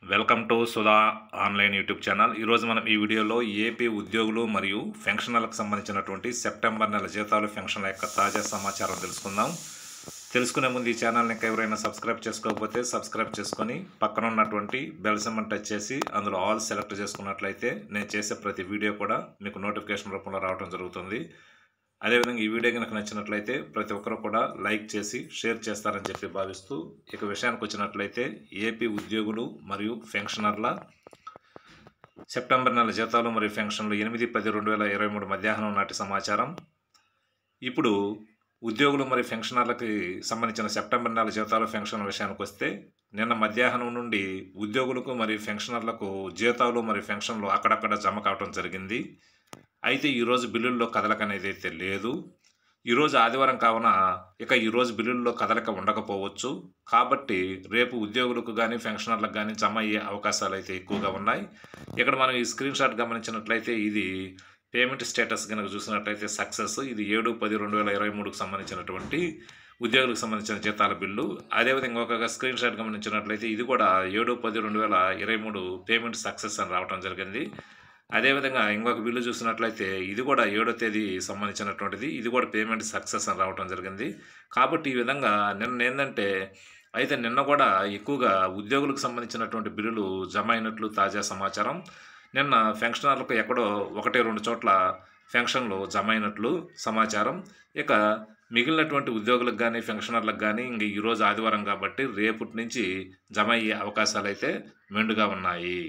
Welcome to Sudha online YouTube channel. ఈరోజు మనం ఈ వీడియోలో ఏపీ ఉద్యోగులు మరియు పెన్షనర్లకు సంబంధించినటువంటి సెప్టెంబర్ నెల జీతాలు పెన్షన్ల యొక్క తాజా సమాచారం తెలుసుకుందాం. తెలుసుకునే ముందు ఈ ఛానల్ని ఇంకా ఎవరైనా సబ్స్క్రైబ్ చేసుకోకపోతే సబ్స్క్రైబ్ చేసుకొని పక్కన ఉన్నటువంటి బెల్ సింబల్ టచ్ చేసి అందులో ఆల్ సెలెక్ట్ చేసుకున్నట్లయితే నేను చేసే ప్రతి వీడియో కూడా మీకు నోటిఫికేషన్ రూపంలో రావడం జరుగుతుంది. అదేవిధంగా ఈ వీడియో కనుక నచ్చినట్లయితే ప్రతి ఒక్కరు కూడా లైక్ చేసి షేర్ చేస్తారని చెప్పి భావిస్తూ ఇక విషయానికి వచ్చినట్లయితే ఏపీ ఉద్యోగులు మరియు పెన్షనర్ల సెప్టెంబర్ నెల జీతాలు మరియు పెన్షన్లు 8/10/2023 మధ్యాహ్నం నాటి సమాచారం. ఇప్పుడు ఉద్యోగులు మరియు పెన్షనర్లకి సంబంధించిన సెప్టెంబర్ నెల జీతాలు పెన్షన్ల విషయానికి వస్తే నిన్న మధ్యాహ్నం నుండి ఉద్యోగులకు మరియు పెన్షనర్లకు జీతాలు మరియు పెన్షన్లు అక్కడక్కడ జమ కావడం జరిగింది. అయితే ఈరోజు బిల్లుల్లో కదలిక అనేది అయితే లేదు. ఈరోజు ఆదివారం కావున ఇక ఈరోజు బిల్లుల్లో కదలిక ఉండకపోవచ్చు. కాబట్టి రేపు ఉద్యోగులకు కానీ పెన్షనర్లకు కానీ జమ అయ్యే అవకాశాలు అయితే ఎక్కువగా ఉన్నాయి. ఇక్కడ మనం ఈ స్క్రీన్ షాట్ గమనించినట్లయితే ఇది పేమెంట్ స్టేటస్ కనుక చూసినట్లయితే సక్సెస్. ఇది 7/10/2023కు సంబంధించినటువంటి ఉద్యోగులకు సంబంధించిన జీతాల బిల్లు. అదేవిధంగా ఇంకొక స్క్రీన్ షాట్ గమనించినట్లయితే ఇది కూడా 7/10/2023 పేమెంట్ సక్సెస్ అని రావడం జరిగింది. అదేవిధంగా ఇంకొక బిల్లు చూసినట్లయితే ఇది కూడా 7వ తేదీ సంబంధించినటువంటిది. ఇది కూడా పేమెంట్ సక్సెస్ అని రావడం జరిగింది. కాబట్టి ఈ విధంగా నిన్న కూడా ఎక్కువగా ఉద్యోగులకు సంబంధించినటువంటి బిల్లులు జమ అయినట్లు తాజా సమాచారం. నిన్న పెన్షనర్లకు ఎక్కడో 1-2 చోట్ల పెన్షన్లు జమ అయినట్లు సమాచారం. ఇక మిగిలినటువంటి ఉద్యోగులకు కానీ పెన్షనర్లకు కానీ ఇంక ఈరోజు ఆదివారం కాబట్టి రేపటి నుంచి జమ అయ్యే అవకాశాలు అయితే మెండుగా ఉన్నాయి.